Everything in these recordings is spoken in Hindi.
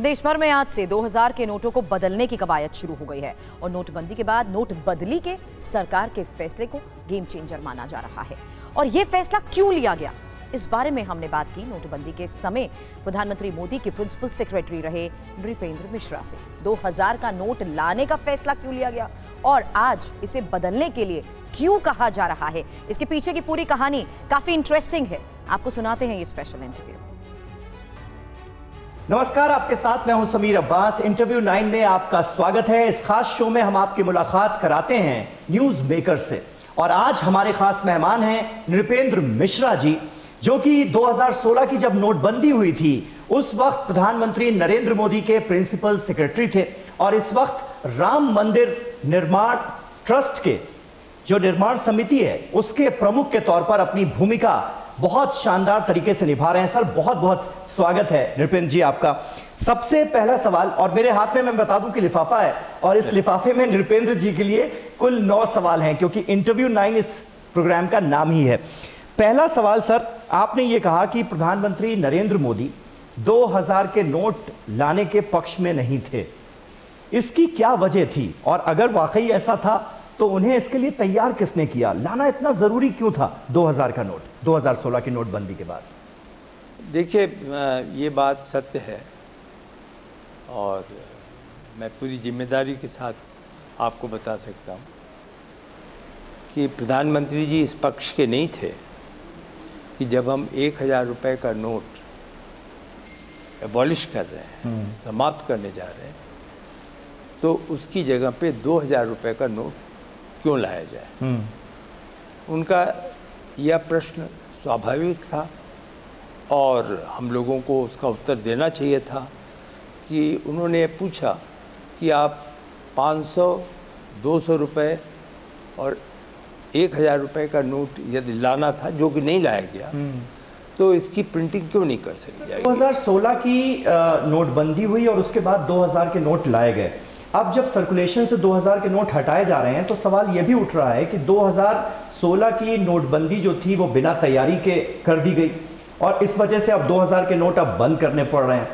देश भर में आज से 2000 के नोटों को बदलने की कवायद शुरू हो गई है और नोटबंदी के बाद नोट बदली के सरकार के फैसले को गेम चेंजर माना जा रहा है। और यह फैसला क्यों लिया गया, इस बारे में हमने बात की नोटबंदी के समय प्रधानमंत्री मोदी के प्रिंसिपल सेक्रेटरी रहे नृपेंद्र मिश्रा से। 2000 का नोट लाने का फैसला क्यों लिया गया और आज इसे बदलने के लिए क्यों कहा जा रहा है, इसके पीछे की पूरी कहानी काफी इंटरेस्टिंग है। आपको सुनाते हैं ये स्पेशल इंटरव्यू। नमस्कार, आपके साथ मैं हूं समीर अब्बास। इंटरव्यू 9 में आपका स्वागत है। इस खास शो में हम आपकी मुलाकात कराते हैं न्यूज मेकर से और आज हमारे खास मेहमान हैं नृपेंद्र मिश्रा जी, जो कि 2016 की जब नोटबंदी हुई थी उस वक्त प्रधानमंत्री नरेंद्र मोदी के प्रिंसिपल सेक्रेटरी थे और इस वक्त राम मंदिर निर्माण ट्रस्ट के जो निर्माण समिति है उसके प्रमुख के तौर पर अपनी भूमिका बहुत शानदार तरीके से निभा रहे हैं। सर, बहुत बहुत स्वागत है नृपेंद्र जी आपका। सबसे पहला सवाल, और मेरे हाथ में मैं बता दूं कि लिफाफा है और इस लिफाफे में नृपेंद्र जी के लिए कुल 9 सवाल हैं क्योंकि इंटरव्यू 9 इस प्रोग्राम का नाम ही है। पहला सवाल सर, आपने ये कहा कि प्रधानमंत्री नरेंद्र मोदी 2000 के नोट लाने के पक्ष में नहीं थे, इसकी क्या वजह थी और अगर वाकई ऐसा था तो उन्हें इसके लिए तैयार किसने किया? लाना इतना जरूरी क्यों था 2000 का नोट 2016 की नोटबंदी के बाद? देखिए, ये बात सत्य है और मैं पूरी जिम्मेदारी के साथ आपको बता सकता हूँ कि प्रधानमंत्री जी इस पक्ष के नहीं थे कि जब हम 1000 रुपये का नोट एबॉलिश कर रहे हैं, समाप्त करने जा रहे हैं, तो उसकी जगह पे 2000 रुपये का नोट क्यों लाया जाए। उनका यह प्रश्न स्वाभाविक था और हम लोगों को उसका उत्तर देना चाहिए था कि उन्होंने पूछा कि आप 500, 200 रुपये और 1000 रुपये का नोट यदि लाना था, जो कि नहीं लाया गया, तो इसकी प्रिंटिंग क्यों नहीं कर सकी जाएगी। 2016 की नोटबंदी हुई और उसके बाद 2000 के नोट लाए गए। अब जब सर्कुलेशन से 2000 के नोट हटाए जा रहे हैं तो सवाल यह भी उठ रहा है कि 2016 की नोटबंदी जो थी वो बिना तैयारी के कर दी गई और इस वजह से अब 2000 के नोट अब बंद करने पड़ रहे हैं।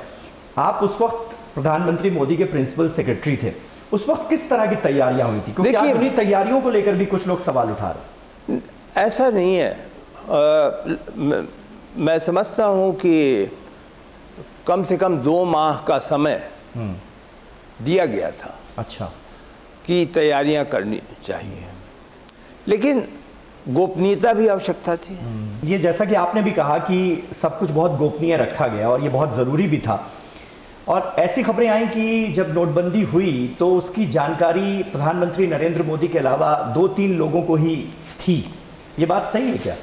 आप उस वक्त प्रधानमंत्री मोदी के प्रिंसिपल सेक्रेटरी थे, उस वक्त किस तरह की तैयारियां हुई थी? क्योंकि आज उन्हीं तैयारियों को लेकर भी कुछ लोग सवाल उठा रहे। ऐसा नहीं है। मैं समझता हूं कि कम से कम 2 माह का समय दिया गया था, अच्छा, कि तैयारियां करनी चाहिए, लेकिन गोपनीयता भी आवश्यकता थी। ये जैसा कि आपने भी कहा कि सब कुछ बहुत गोपनीय रखा गया और ये बहुत ज़रूरी भी था और ऐसी खबरें आई कि जब नोटबंदी हुई तो उसकी जानकारी प्रधानमंत्री नरेंद्र मोदी के अलावा 2-3 लोगों को ही थी। ये बात सही है क्या?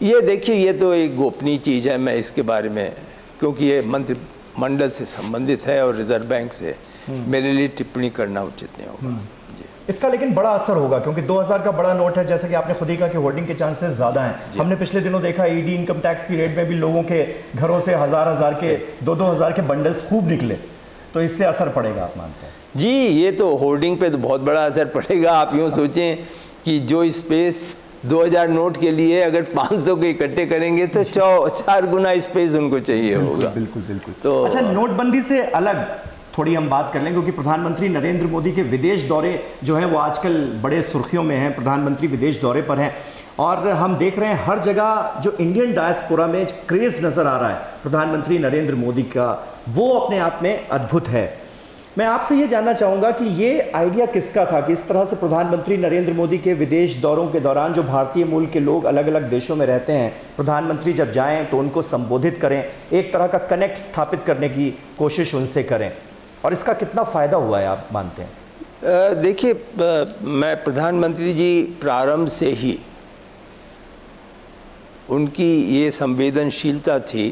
ये देखिए, ये तो एक गोपनीय चीज़ है। मैं इसके बारे में, क्योंकि ये मंत्रिमंडल से संबंधित है और रिजर्व बैंक से, मेरे लिए टिप्पणी करना उचित नहीं होगा। इसका लेकिन बड़ा असर होगा क्योंकि 2000 का बड़ा नोट है, जैसा कि आपने खुद ही कहा कि होर्डिंग के चांसेस ज्यादा हैं। हमने पिछले दिनों देखा ईडी इनकम टैक्स की रेड में भी लोगों के घरों से हजार के 2-2 के बंडल्स खूब निकले, तो इससे असर पड़ेगा आप मानते हैं? जी, ये तो होर्डिंग पे तो बहुत बड़ा असर पड़ेगा। आप यूँ सोचें कि जो स्पेस 2000 नोट के लिए अगर 500 के इकट्ठे करेंगे तो 4 गुना स्पेस उनको चाहिए होगा। बिल्कुल बिल्कुल। तो अच्छा, नोटबंदी से अलग थोड़ी हम बात कर लें क्योंकि प्रधानमंत्री नरेंद्र मोदी के विदेश दौरे जो हैं वो आजकल बड़े सुर्खियों में हैं। प्रधानमंत्री विदेश दौरे पर हैं और हम देख रहे हैं हर जगह जो इंडियन डायस्पोरा में क्रेज नजर आ रहा है प्रधानमंत्री नरेंद्र मोदी का, वो अपने आप में अद्भुत है। मैं आपसे ये जानना चाहूँगा कि ये आइडिया किसका था कि इस तरह से प्रधानमंत्री नरेंद्र मोदी के विदेश दौरों के दौरान जो भारतीय मूल के लोग अलग अलग देशों में रहते हैं, प्रधानमंत्री जब जाएं तो उनको संबोधित करें, एक तरह का कनेक्ट स्थापित करने की कोशिश उनसे करें, और इसका कितना फ़ायदा हुआ है आप मानते हैं? देखिए, मैं प्रधानमंत्री जी प्रारंभ से ही उनकी ये संवेदनशीलता थी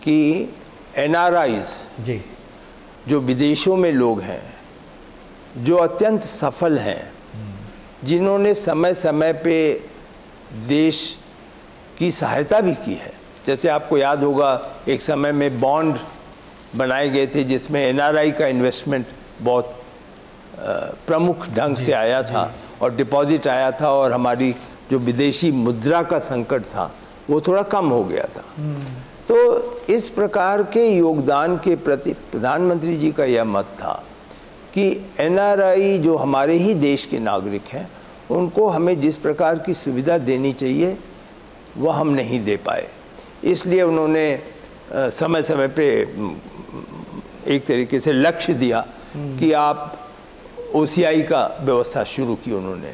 कि एनआरआईज जी, जो विदेशों में लोग हैं, जो अत्यंत सफल हैं, जिन्होंने समय समय पे देश की सहायता भी की है। जैसे आपको याद होगा एक समय में बॉन्ड बनाए गए थे जिसमें एनआरआई का इन्वेस्टमेंट बहुत प्रमुख ढंग से आया था और डिपॉजिट आया था और हमारी जो विदेशी मुद्रा का संकट था वो थोड़ा कम हो गया था। तो इस प्रकार के योगदान के प्रति प्रधानमंत्री जी का यह मत था कि एनआरआई जो हमारे ही देश के नागरिक हैं उनको हमें जिस प्रकार की सुविधा देनी चाहिए वह हम नहीं दे पाए। इसलिए उन्होंने समय समय पे एक तरीके से लक्ष्य दिया कि आप ओसीआई का व्यवस्था शुरू की उन्होंने।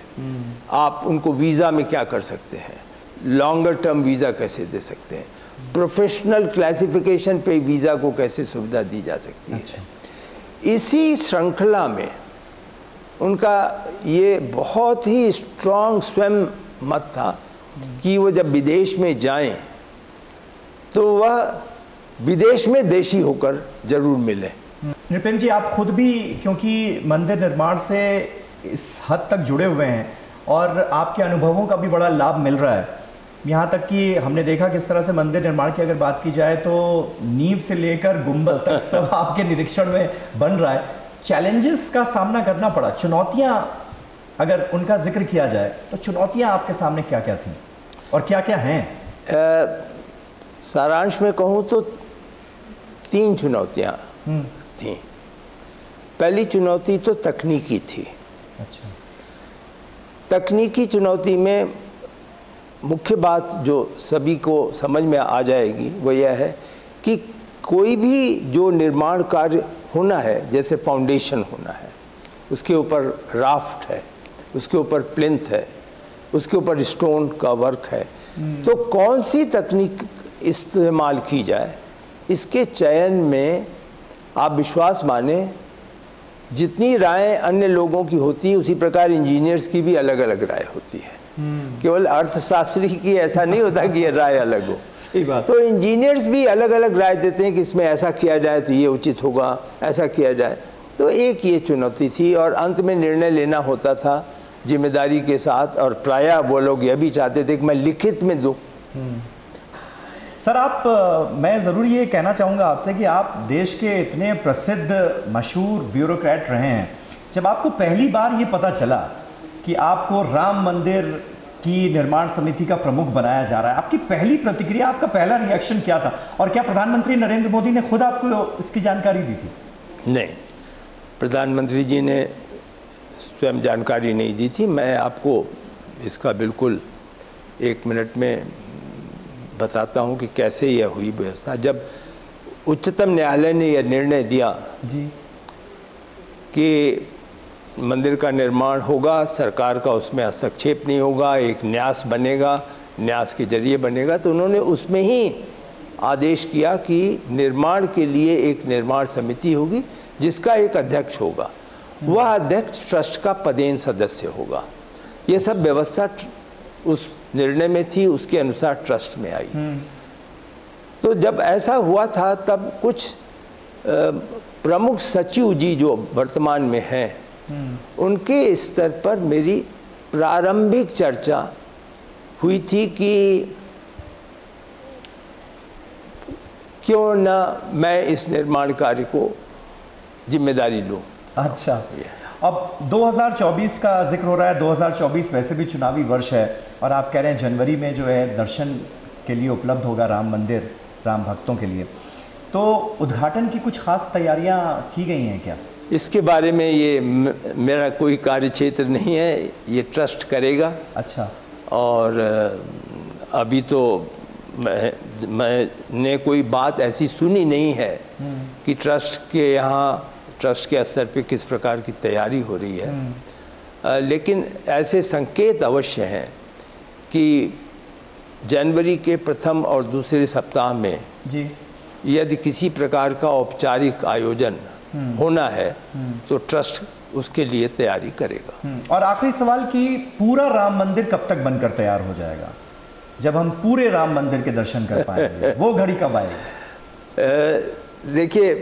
आप उनको वीज़ा में क्या कर सकते हैं, लॉन्गर टर्म वीज़ा कैसे दे सकते हैं, प्रोफेशनल क्लासिफिकेशन पे वीज़ा को कैसे सुविधा दी जा सकती है। इसी श्रृंखला में उनका ये बहुत ही स्ट्रॉन्ग स्वयं मत था कि वो जब विदेश में जाएं तो वह विदेश में देशी होकर जरूर मिले। नृपेंद्र जी, आप खुद भी क्योंकि मंदिर निर्माण से इस हद तक जुड़े हुए हैं और आपके अनुभवों का भी बड़ा लाभ मिल रहा है। यहाँ तक कि हमने देखा किस तरह से मंदिर निर्माण की अगर बात की जाए तो नींव से लेकर गुंबद तक सब आपके निरीक्षण में बन रहा है। चैलेंजेस का सामना करना पड़ा, चुनौतियाँ अगर उनका जिक्र किया जाए तो चुनौतियाँ आपके सामने क्या क्या थी और क्या क्या हैं? सारांश में कहूँ तो 3 चुनौतियाँ थी। पहली चुनौती तो तकनीकी थी। अच्छा। तकनीकी चुनौती में मुख्य बात जो सभी को समझ में आ जाएगी वो यह है कि कोई भी जो निर्माण कार्य होना है, जैसे फाउंडेशन होना है, उसके ऊपर राफ्ट है, उसके ऊपर प्लिंथ है, उसके ऊपर स्टोन का वर्क है, तो कौन सी तकनीक इस्तेमाल की जाए, इसके चयन में आप विश्वास माने जितनी राय अन्य लोगों की होती है उसी प्रकार इंजीनियर्स की भी अलग अलग राय होती है। केवल अर्थशास्त्री की ऐसा नहीं होता कि ये राय अलग हो। सही बात। तो इंजीनियर्स भी अलग अलग राय देते हैं कि इसमें ऐसा किया जाए तो ये उचित होगा, ऐसा किया जाए। तो एक ये चुनौती थी और अंत में निर्णय लेना होता था जिम्मेदारी के साथ, और प्रायः वो लोग यह भी चाहते थे कि मैं लिखित में दूँ। सर, मैं ज़रूर ये कहना चाहूँगा आपसे कि आप देश के इतने प्रसिद्ध मशहूर ब्यूरोक्रेट रहे हैं। जब आपको पहली बार ये पता चला कि आपको राम मंदिर की निर्माण समिति का प्रमुख बनाया जा रहा है, आपकी पहली प्रतिक्रिया, आपका पहला रिएक्शन क्या था? और क्या प्रधानमंत्री नरेंद्र मोदी ने खुद आपको इसकी जानकारी दी थी? नहीं, प्रधानमंत्री जी ने स्वयं जानकारी नहीं दी थी। मैं आपको इसका बिल्कुल 1 मिनट में बताता हूँ कि कैसे यह हुई व्यवस्था। जब उच्चतम न्यायालय ने यह निर्णय दिया जी कि मंदिर का निर्माण होगा, सरकार का उसमें हस्तक्षेप नहीं होगा, एक न्यास बनेगा, न्यास के जरिए बनेगा, तो उन्होंने उसमें ही आदेश किया कि निर्माण के लिए एक निर्माण समिति होगी जिसका एक अध्यक्ष होगा। वह अध्यक्ष ट्रस्ट का पदेन सदस्य होगा। ये सब व्यवस्था उस निर्णय में थी, उसके अनुसार ट्रस्ट में आई। तो जब ऐसा हुआ था तब कुछ प्रमुख सचिव जी जो वर्तमान में हैं उनके स्तर पर मेरी प्रारंभिक चर्चा हुई थी कि क्यों ना मैं इस निर्माण कार्य को जिम्मेदारी लूं। अच्छा, अब 2024 का जिक्र हो रहा है। 2024 वैसे भी चुनावी वर्ष है और आप कह रहे हैं जनवरी में जो है दर्शन के लिए उपलब्ध होगा राम मंदिर राम भक्तों के लिए, तो उद्घाटन की कुछ खास तैयारियां की गई हैं क्या? इसके बारे में ये मेरा कोई कार्य क्षेत्र नहीं है, ये ट्रस्ट करेगा। अच्छा। और अभी तो मैंने कोई बात ऐसी सुनी नहीं है कि ट्रस्ट के यहाँ ट्रस्ट के स्तर पे किस प्रकार की तैयारी हो रही है। लेकिन ऐसे संकेत अवश्य हैं कि जनवरी के प्रथम और दूसरे सप्ताह में जी यदि किसी प्रकार का औपचारिक आयोजन होना है तो ट्रस्ट उसके लिए तैयारी करेगा। और आखिरी सवाल कि पूरा राम मंदिर कब तक बनकर तैयार हो जाएगा, जब हम पूरे राम मंदिर के दर्शन कर पाएंगे? वो घड़ी कब आएगी? देखिए,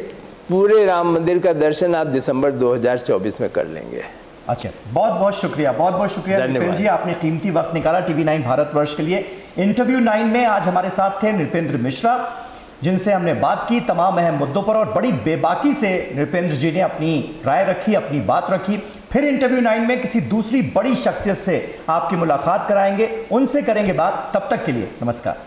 पूरे राम मंदिर का दर्शन आप दिसंबर 2024 में कर लेंगे। अच्छा, बहुत बहुत शुक्रिया, बहुत बहुत शुक्रिया नृपेंद्र जी, आपने कीमती वक्त निकाला टीवी 9 भारतवर्ष के लिए। इंटरव्यू 9 में आज हमारे साथ थे नृपेंद्र मिश्रा, जिनसे हमने बात की तमाम अहम मुद्दों पर और बड़ी बेबाकी से नृपेंद्र जी ने अपनी राय रखी, अपनी बात रखी। फिर इंटरव्यू 9 में किसी दूसरी बड़ी शख्सियत से आपकी मुलाकात कराएंगे, उनसे करेंगे बात। तब तक के लिए नमस्कार।